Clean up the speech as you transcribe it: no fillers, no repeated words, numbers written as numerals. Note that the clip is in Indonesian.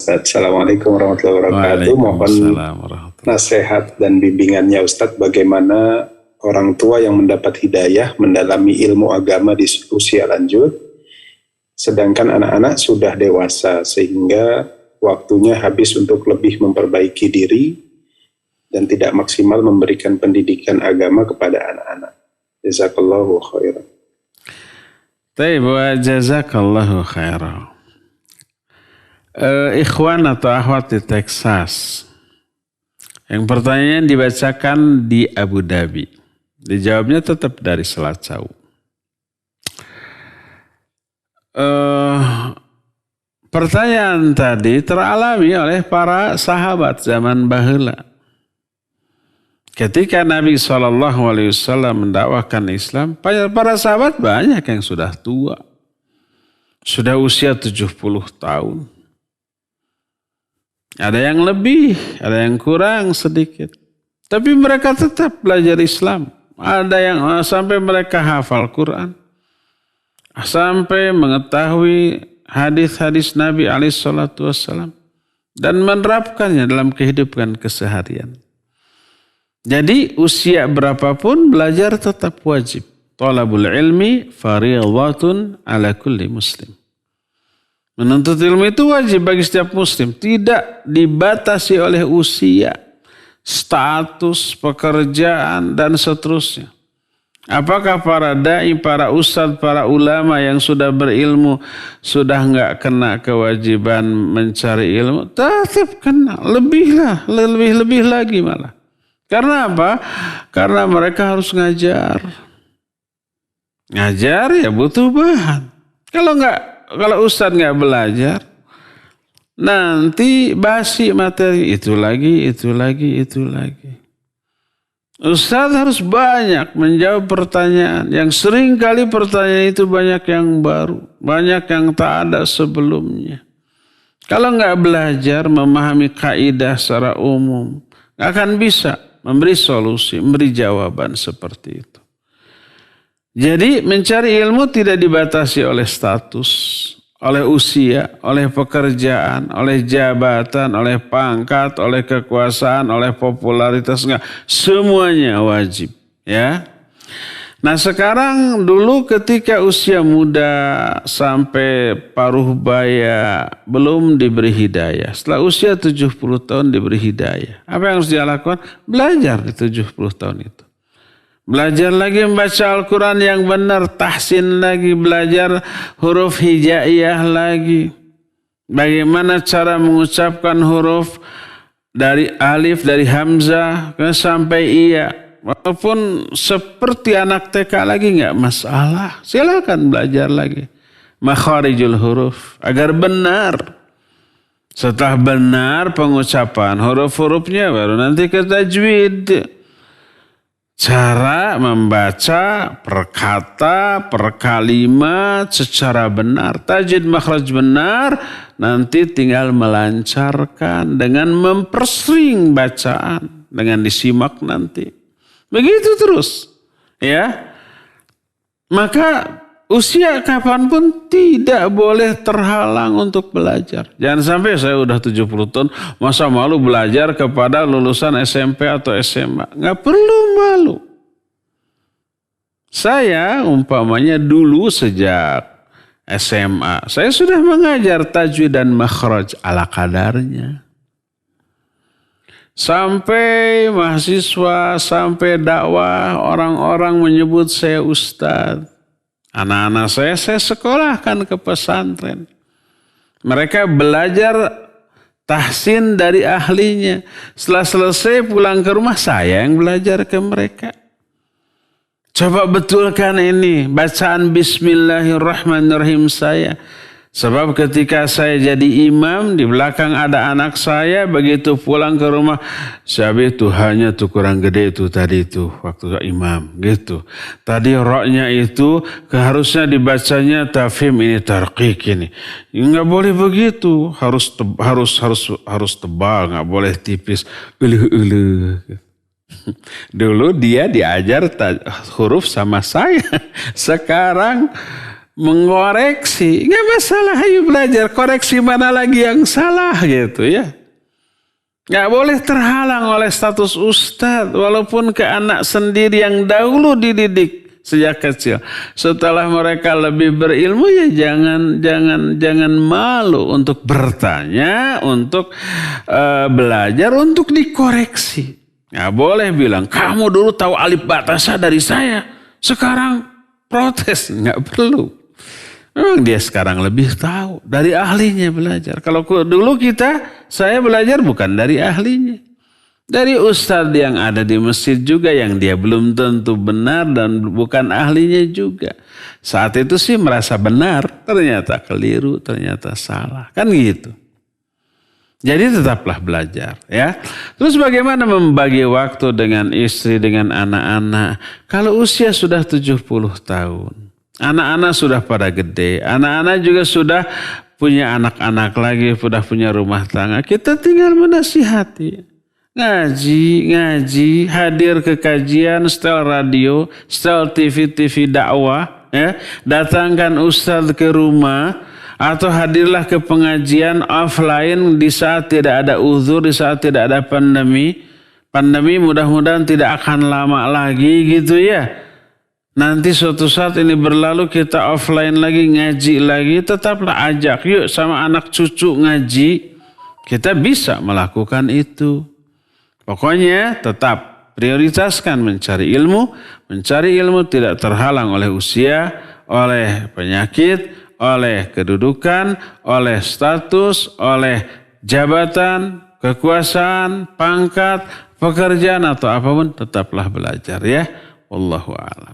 Ustadz. Assalamualaikum warahmatullahi wabarakatuh. Mohon nasihat dan bimbingannya Ustadz, bagaimana orang tua yang mendapat hidayah mendalami ilmu agama di usia lanjut, sedangkan anak-anak sudah dewasa sehingga waktunya habis untuk lebih memperbaiki diri dan tidak maksimal memberikan pendidikan agama kepada anak-anak. Jazakallahu khairan. Baik, wa jazakallahu khairan. Ikhwan atau akhwat di Texas. Yang pertanyaan dibacakan di Abu Dhabi. Dijawabnya tetap dari salat Syawal. Pertanyaan tadi teralami oleh para sahabat zaman baheula. Ketika Nabi SAW mendakwahkan Islam, para sahabat banyak yang sudah tua. Sudah usia 70 tahun. Ada yang lebih, ada yang kurang sedikit. Tapi mereka tetap belajar Islam. Ada yang sampai mereka hafal Quran. Sampai mengetahui hadis-hadis Nabi SAW. Dan menerapkannya dalam kehidupan keseharian. Jadi usia berapapun belajar tetap wajib. Talabul ilmi fardhatun ala kulli muslim. Menuntut ilmu itu wajib bagi setiap muslim. Tidak dibatasi oleh usia, status, pekerjaan, dan seterusnya. Apakah para da'i, para ustadz, para ulama yang sudah berilmu sudah enggak kena kewajiban mencari ilmu? Tetap kena. Lebih lagi malah. Karena apa? Karena mereka harus ngajar. Ngajar ya butuh bahan. Kalau ustadz nggak belajar, nanti basi materi itu lagi. Ustadz harus banyak menjawab pertanyaan. Yang sering kali pertanyaan itu banyak yang baru, banyak yang tak ada sebelumnya. Kalau nggak belajar memahami kaidah secara umum, nggak akan bisa memberi solusi, memberi jawaban seperti itu. Jadi mencari ilmu tidak dibatasi oleh status, oleh usia, oleh pekerjaan, oleh jabatan, oleh pangkat, oleh kekuasaan, oleh popularitas. Enggak. Semuanya wajib. Ya. Nah sekarang dulu ketika usia muda sampai paruh baya belum diberi hidayah. Setelah usia 70 tahun diberi hidayah. Apa yang harus dia lakukan? Belajar di 70 tahun itu. Belajar lagi membaca Al-Quran yang benar. Tahsin lagi. Belajar huruf hijaiyah lagi. Bagaimana cara mengucapkan huruf dari alif, dari hamzah sampai iya. Walaupun seperti anak TK lagi nggak masalah. Silakan belajar lagi. Makharijul huruf. Agar benar. Setelah benar pengucapan huruf-hurufnya baru nanti ke tajwid. Cara membaca per kata, per kalimat secara benar. Tajwid makhraj benar. Nanti tinggal melancarkan dengan mempersering bacaan. Dengan disimak nanti. Begitu terus, ya. Maka usia kapanpun tidak boleh terhalang untuk belajar. Jangan sampai saya udah 70 tahun, masa malu belajar kepada lulusan SMP atau SMA. Nggak perlu malu. Saya umpamanya dulu sejak SMA, saya sudah mengajar tajwid dan makhraj ala kadarnya. Sampai mahasiswa, sampai dakwah, orang-orang menyebut saya ustadz. Anak-anak saya sekolahkan ke pesantren. Mereka belajar tahsin dari ahlinya. Setelah selesai pulang ke rumah, saya yang belajar ke mereka. Coba betulkan ini, bacaan Bismillahirrahmanirrahim saya. Sebab ketika saya jadi imam, di belakang ada anak saya, begitu pulang ke rumah, Syabi itu hanya tuh kurang gede itu tadi itu, waktu imam, gitu. Tadi roknya itu, harusnya dibacanya tafhim ini, tarqiq ini. Nggak boleh begitu, harus tebal, nggak boleh tipis, ulu. Dulu dia diajar huruf sama saya, sekarang mengoreksi, nggak masalah, ayo belajar. Koreksi mana lagi yang salah gitu ya. Nggak boleh terhalang oleh status ustadz, walaupun ke anak sendiri yang dahulu dididik sejak kecil. Setelah mereka lebih berilmu ya jangan malu untuk bertanya, untuk belajar, untuk dikoreksi. Nggak boleh bilang kamu dulu tahu alif batasa dari saya, sekarang protes. Nggak perlu. Memang dia sekarang lebih tahu, dari ahlinya belajar. Kalau dulu saya belajar bukan dari ahlinya. Dari ustadz yang ada di masjid juga yang dia belum tentu benar dan bukan ahlinya juga. Saat itu sih merasa benar, ternyata keliru, ternyata salah. Kan gitu. Jadi tetaplah belajar ya. Terus bagaimana membagi waktu dengan istri, dengan anak-anak. Kalau usia sudah 70 tahun. Anak-anak sudah pada gede. Anak-anak juga sudah punya anak-anak lagi, sudah punya rumah tangga. Kita tinggal menasihati. Ngaji, hadir ke kajian, setel radio, setel TV dakwah. Ya. Datangkan ustadz ke rumah. Atau hadirlah ke pengajian offline di saat tidak ada uzur, di saat tidak ada pandemi. Pandemi mudah-mudahan tidak akan lama lagi gitu ya. Nanti suatu saat ini berlalu kita offline lagi, ngaji lagi, tetaplah ajak yuk sama anak cucu ngaji. Kita bisa melakukan itu. Pokoknya tetap prioritaskan mencari ilmu. Mencari ilmu tidak terhalang oleh usia, oleh penyakit, oleh kedudukan, oleh status, oleh jabatan, kekuasaan, pangkat, pekerjaan atau apapun. Tetaplah belajar ya. Wallahu a'lam.